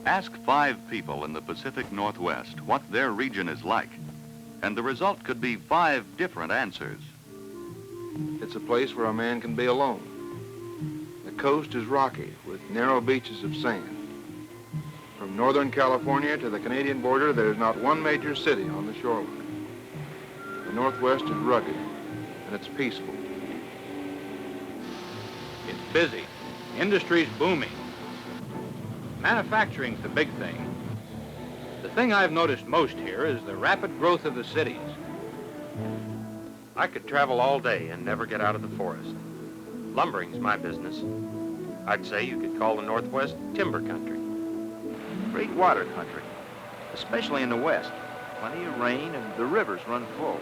Ask 5 people in the Pacific Northwest what their region is like, and the result could be 5 different answers. It's a place where a man can be alone. The coast is rocky with narrow beaches of sand. From Northern California to the Canadian border, there's not one major city on the shoreline. The Northwest is rugged, and it's peaceful. It's busy. Industry's booming. Manufacturing's the big thing. The thing I've noticed most here is the rapid growth of the cities. I could travel all day and never get out of the forest. Lumbering's my business. I'd say you could call the Northwest timber country. Great water country, especially in the west. Plenty of rain and the rivers run full.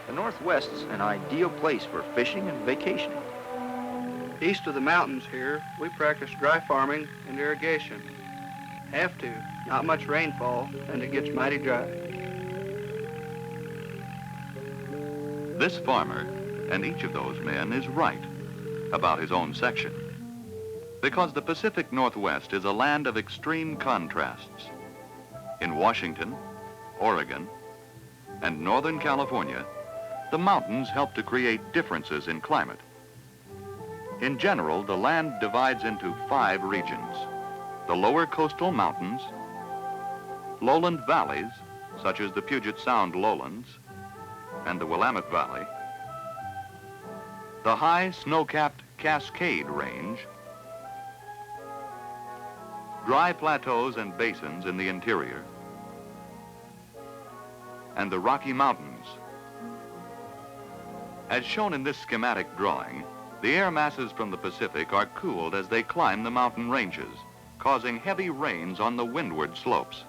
The Northwest's an ideal place for fishing and vacationing. East of the mountains here, we practice dry farming and irrigation. Have to. Not much rainfall, and it gets mighty dry. This farmer, and each of those men, is right about his own section. Because the Pacific Northwest is a land of extreme contrasts. In Washington, Oregon, and Northern California, the mountains help to create differences in climate. In general, the land divides into 5 regions: the lower coastal mountains, lowland valleys, such as the Puget Sound lowlands and the Willamette Valley, the high snow-capped Cascade Range, dry plateaus and basins in the interior, and the Rocky Mountains. As shown in this schematic drawing, the air masses from the Pacific are cooled as they climb the mountain ranges, causing heavy rains on the windward slopes.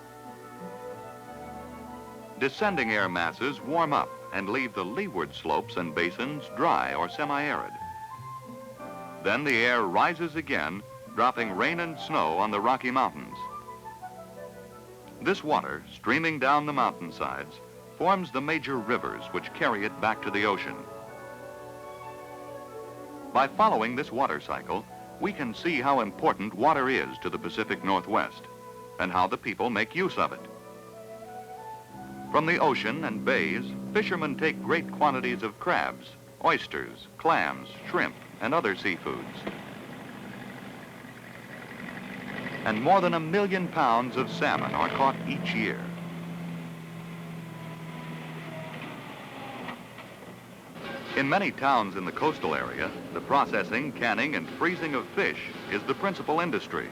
Descending air masses warm up and leave the leeward slopes and basins dry or semi-arid. Then the air rises again, dropping rain and snow on the Rocky Mountains. This water, streaming down the mountainsides, forms the major rivers which carry it back to the ocean. By following this water cycle, we can see how important water is to the Pacific Northwest and how the people make use of it. From the ocean and bays, fishermen take great quantities of crabs, oysters, clams, shrimp, and other seafoods. And more than 1 million pounds of salmon are caught each year. In many towns in the coastal area, the processing, canning, and freezing of fish is the principal industry.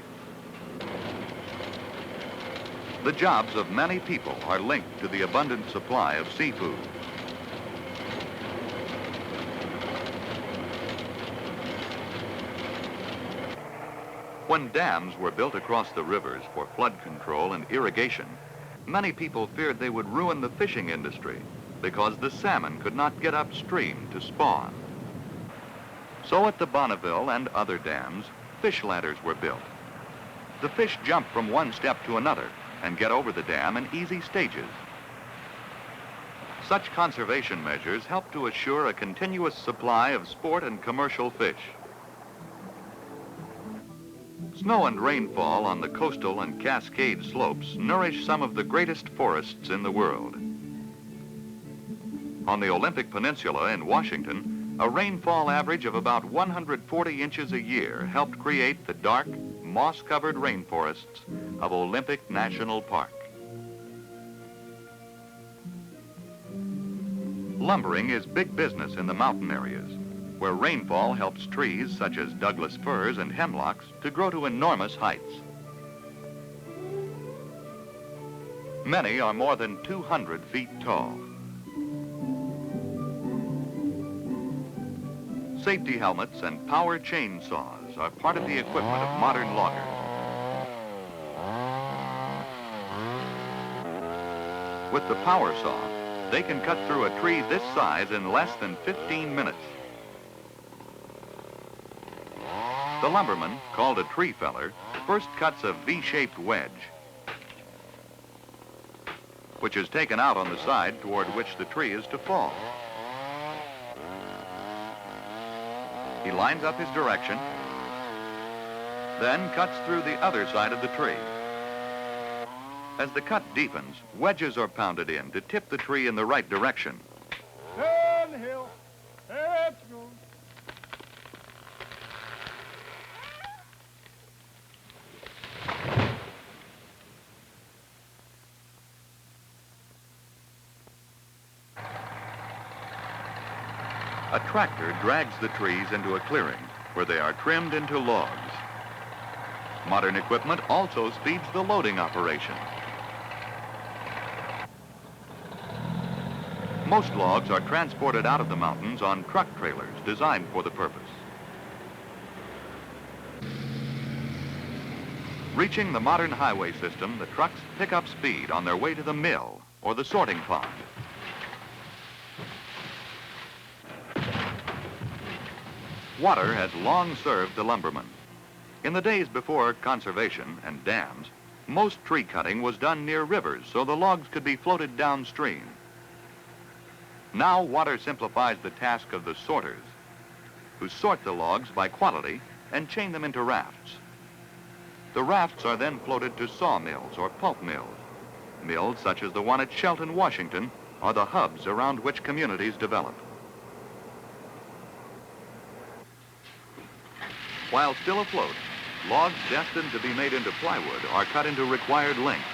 The jobs of many people are linked to the abundant supply of seafood. When dams were built across the rivers for flood control and irrigation, many people feared they would ruin the fishing industry because the salmon could not get upstream to spawn. So at the Bonneville and other dams, fish ladders were built. The fish jump from one step to another and get over the dam in easy stages. Such conservation measures help to assure a continuous supply of sport and commercial fish. Snow and rainfall on the coastal and Cascade slopes nourish some of the greatest forests in the world. On the Olympic Peninsula in Washington, a rainfall average of about 140 inches a year helped create the dark, moss-covered rainforests of Olympic National Park. Lumbering is big business in the mountain areas, where rainfall helps trees such as Douglas firs and hemlocks to grow to enormous heights. Many are more than 200 feet tall. Safety helmets and power chainsaws are part of the equipment of modern loggers. With the power saw, they can cut through a tree this size in less than 15 minutes. The lumberman, called a tree feller, first cuts a V-shaped wedge, which is taken out on the side toward which the tree is to fall. He lines up his direction, then cuts through the other side of the tree. As the cut deepens, wedges are pounded in to tip the tree in the right direction. Down the hill. Let's go. A tractor drags the trees into a clearing where they are trimmed into logs. Modern equipment also speeds the loading operation. Most logs are transported out of the mountains on truck trailers designed for the purpose. Reaching the modern highway system, the trucks pick up speed on their way to the mill or the sorting pond. Water has long served the lumberman. In the days before conservation and dams, most tree cutting was done near rivers so the logs could be floated downstream. Now water simplifies the task of the sorters, who sort the logs by quality and chain them into rafts. The rafts are then floated to sawmills or pulp mills. Mills such as the one at Shelton, Washington, are the hubs around which communities develop. While still afloat, logs destined to be made into plywood are cut into required lengths.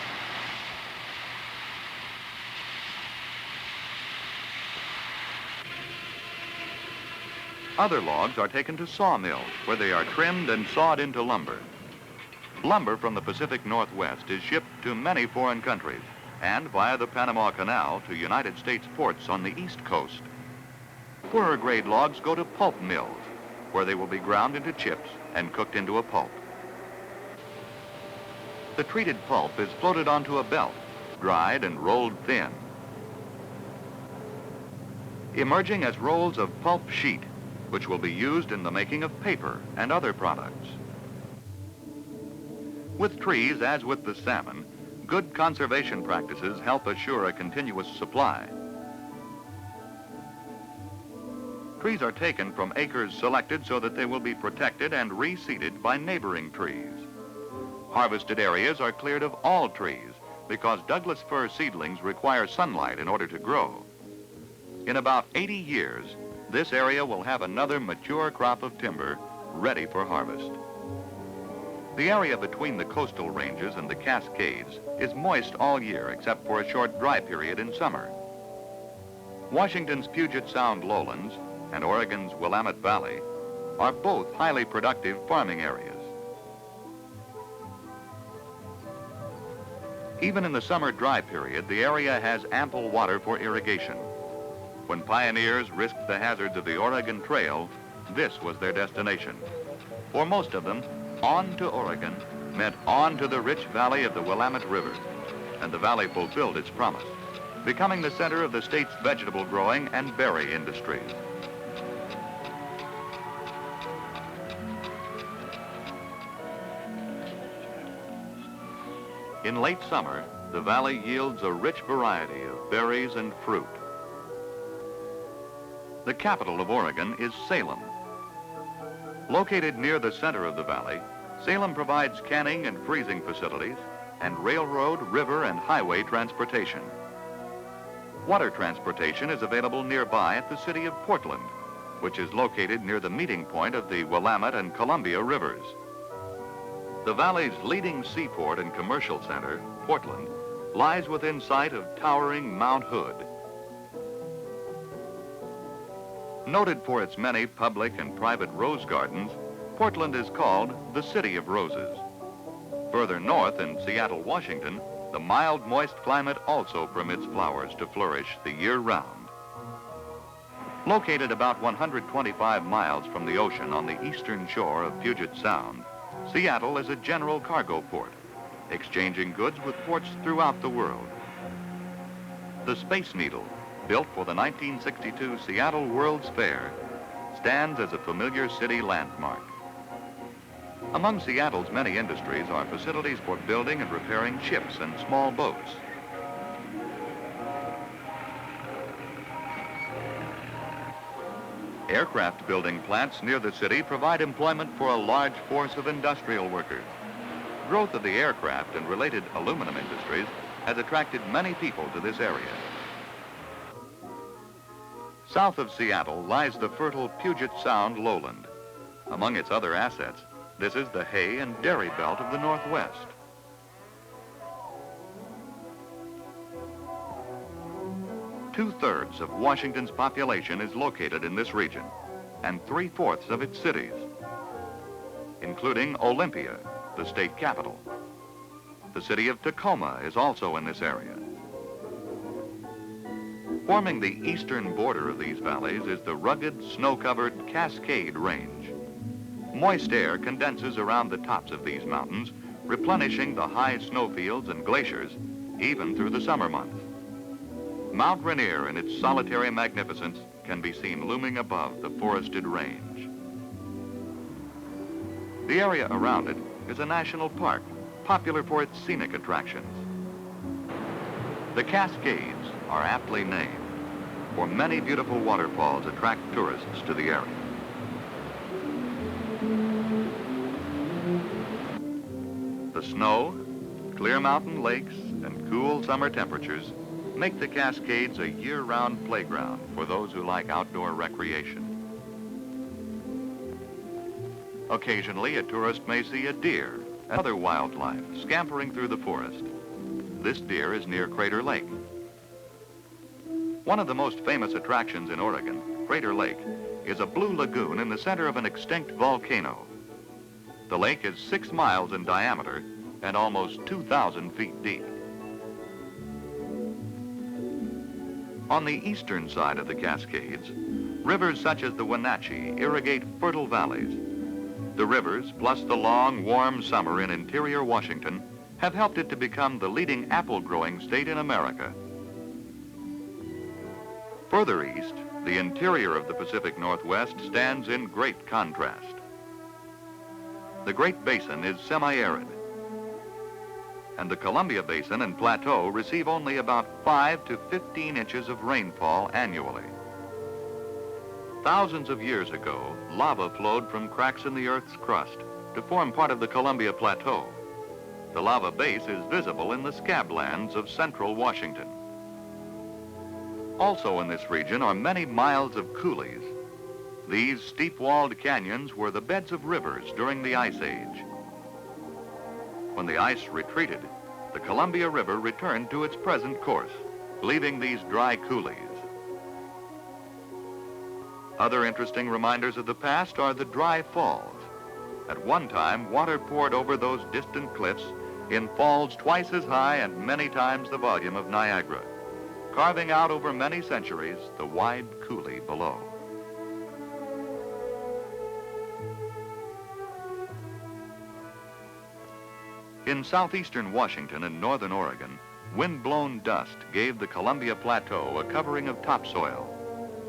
Other logs are taken to sawmills, where they are trimmed and sawed into lumber. Lumber from the Pacific Northwest is shipped to many foreign countries and via the Panama Canal to United States ports on the East Coast. Poorer grade logs go to pulp mills, where they will be ground into chips and cooked into a pulp. The treated pulp is floated onto a belt, dried and rolled thin, emerging as rolls of pulp sheet, which will be used in the making of paper and other products. With trees, as with the salmon, good conservation practices help assure a continuous supply. Trees are taken from acres selected so that they will be protected and reseeded by neighboring trees. Harvested areas are cleared of all trees because Douglas fir seedlings require sunlight in order to grow. In about 80 years, this area will have another mature crop of timber ready for harvest. The area between the coastal ranges and the Cascades is moist all year except for a short dry period in summer. Washington's Puget Sound lowlands and Oregon's Willamette Valley are both highly productive farming areas. Even in the summer dry period, the area has ample water for irrigation. When pioneers risked the hazards of the Oregon Trail, this was their destination. For most of them, on to Oregon meant on to the rich valley of the Willamette River, and the valley fulfilled its promise, becoming the center of the state's vegetable growing and berry industries. In late summer, the valley yields a rich variety of berries and fruit. The capital of Oregon is Salem. Located near the center of the valley, Salem provides canning and freezing facilities and railroad, river, and highway transportation. Water transportation is available nearby at the city of Portland, which is located near the meeting point of the Willamette and Columbia rivers. The valley's leading seaport and commercial center, Portland, lies within sight of towering Mount Hood. Noted for its many public and private rose gardens, Portland is called the City of Roses. Further north in Seattle, Washington, the mild, moist climate also permits flowers to flourish the year round. Located about 125 miles from the ocean on the eastern shore of Puget Sound, Seattle is a general cargo port, exchanging goods with ports throughout the world. The Space Needle, built for the 1962 Seattle World's Fair, stands as a familiar city landmark. Among Seattle's many industries are facilities for building and repairing ships and small boats. Aircraft building plants near the city provide employment for a large force of industrial workers. Growth of the aircraft and related aluminum industries has attracted many people to this area. South of Seattle lies the fertile Puget Sound lowland. Among its other assets, this is the hay and dairy belt of the Northwest. Two-thirds of Washington's population is located in this region, and three-fourths of its cities, including Olympia, the state capital. The city of Tacoma is also in this area. Forming the eastern border of these valleys is the rugged, snow-covered Cascade Range. Moist air condenses around the tops of these mountains, replenishing the high snowfields and glaciers, even through the summer months. Mount Rainier in its solitary magnificence can be seen looming above the forested range. The area around it is a national park, popular for its scenic attractions. The Cascades are aptly named, for many beautiful waterfalls attract tourists to the area. The snow, clear mountain lakes, and cool summer temperatures make the Cascades a year-round playground for those who like outdoor recreation. Occasionally, a tourist may see a deer and other wildlife scampering through the forest. This deer is near Crater Lake. One of the most famous attractions in Oregon, Crater Lake, is a blue lagoon in the center of an extinct volcano. The lake is 6 miles in diameter and almost 2,000 feet deep. On the eastern side of the Cascades, rivers such as the Wenatchee irrigate fertile valleys. The rivers, plus the long, warm summer in interior Washington, have helped it to become the leading apple-growing state in America. Further east, the interior of the Pacific Northwest stands in great contrast. The Great Basin is semi-arid, and the Columbia Basin and Plateau receive only about 5 to 15 inches of rainfall annually. Thousands of years ago, lava flowed from cracks in the Earth's crust to form part of the Columbia Plateau. The lava base is visible in the scablands of central Washington. Also in this region are many miles of coulees. These steep-walled canyons were the beds of rivers during the Ice Age. When the ice retreated, the Columbia River returned to its present course, leaving these dry coulees. Other interesting reminders of the past are the dry falls. At one time, water poured over those distant cliffs in falls twice as high and many times the volume of Niagara, carving out over many centuries the wide coulee below. In southeastern Washington and northern Oregon, wind-blown dust gave the Columbia Plateau a covering of topsoil,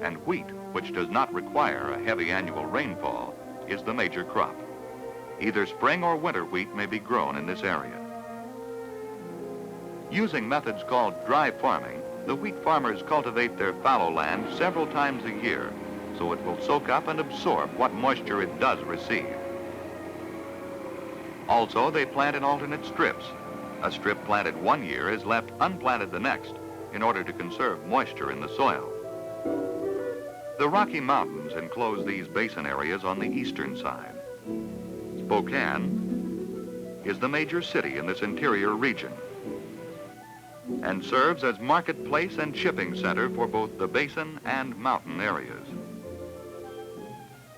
and wheat, which does not require a heavy annual rainfall, is the major crop. Either spring or winter wheat may be grown in this area. Using methods called dry farming, the wheat farmers cultivate their fallow land several times a year, so it will soak up and absorb what moisture it does receive. Also, they plant in alternate strips. A strip planted one year is left unplanted the next in order to conserve moisture in the soil. The Rocky Mountains enclose these basin areas on the eastern side. Spokane is the major city in this interior region and serves as marketplace and shipping center for both the basin and mountain areas.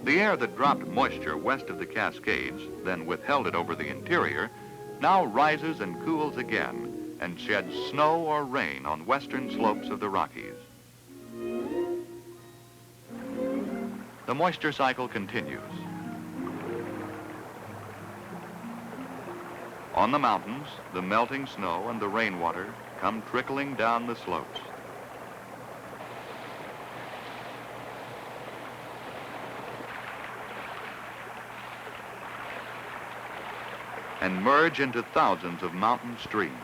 The air that dropped moisture west of the Cascades, then withheld it over the interior, now rises and cools again and sheds snow or rain on western slopes of the Rockies. The moisture cycle continues. On the mountains, the melting snow and the rainwater come trickling down the slopes. and merge into thousands of mountain streams.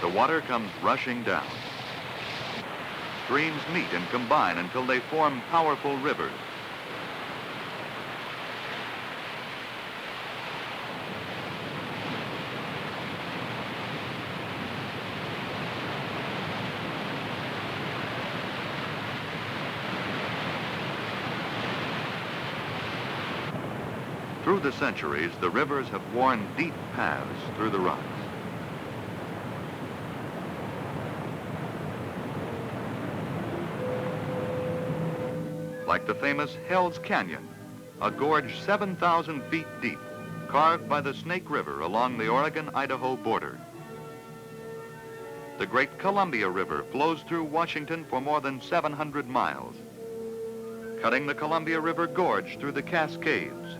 The water comes rushing down. Streams meet and combine until they form powerful rivers. Through the centuries, the rivers have worn deep paths through the rocks. Like the famous Hell's Canyon, a gorge 7,000 feet deep, carved by the Snake River along the Oregon-Idaho border. The great Columbia River flows through Washington for more than 700 miles, cutting the Columbia River Gorge through the Cascades,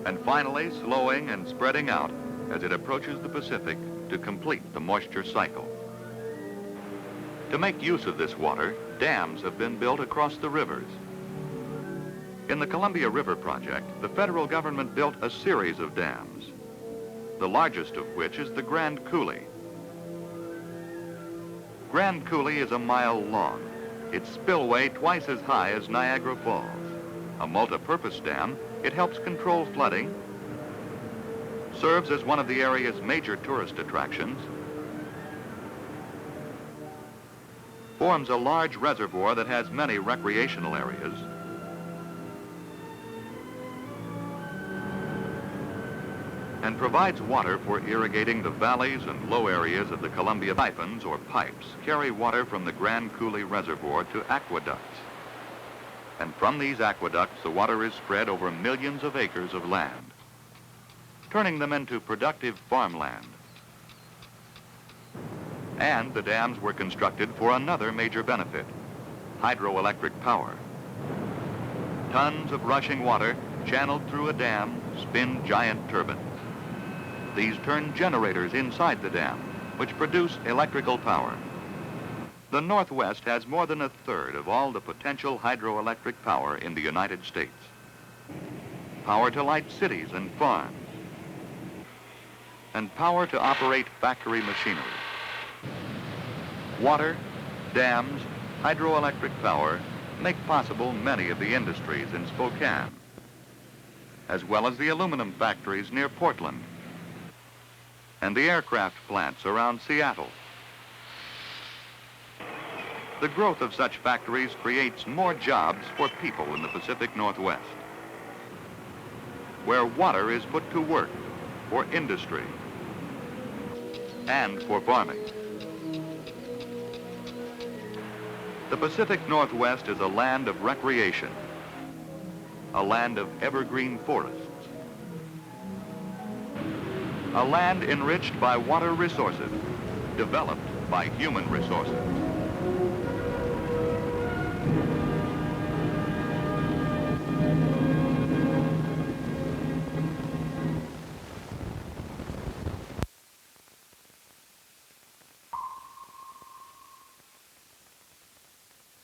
and finally slowing and spreading out as it approaches the Pacific to complete the moisture cycle. To make use of this water, dams have been built across the rivers. In the Columbia River Project, the federal government built a series of dams, the largest of which is the Grand Coulee. Grand Coulee is a mile long, its spillway twice as high as Niagara Falls. A multi-purpose dam, it helps control flooding, serves as one of the area's major tourist attractions, forms a large reservoir that has many recreational areas, and provides water for irrigating the valleys and low areas of the Columbia. Siphons, or pipes, carry water from the Grand Coulee Reservoir to aqueducts. And from these aqueducts, the water is spread over millions of acres of land, turning them into productive farmland. And the dams were constructed for another major benefit, hydroelectric power. Tons of rushing water channeled through a dam spin giant turbines. These turn generators inside the dam, which produce electrical power. The Northwest has more than a third of all the potential hydroelectric power in the United States. Power to light cities and farms, and power to operate factory machinery. Water, dams, hydroelectric power make possible many of the industries in Spokane, as well as the aluminum factories near Portland and the aircraft plants around Seattle. The growth of such factories creates more jobs for people in the Pacific Northwest, where water is put to work for industry and for farming. The Pacific Northwest is a land of recreation, a land of evergreen forests, a land enriched by water resources, developed by human resources.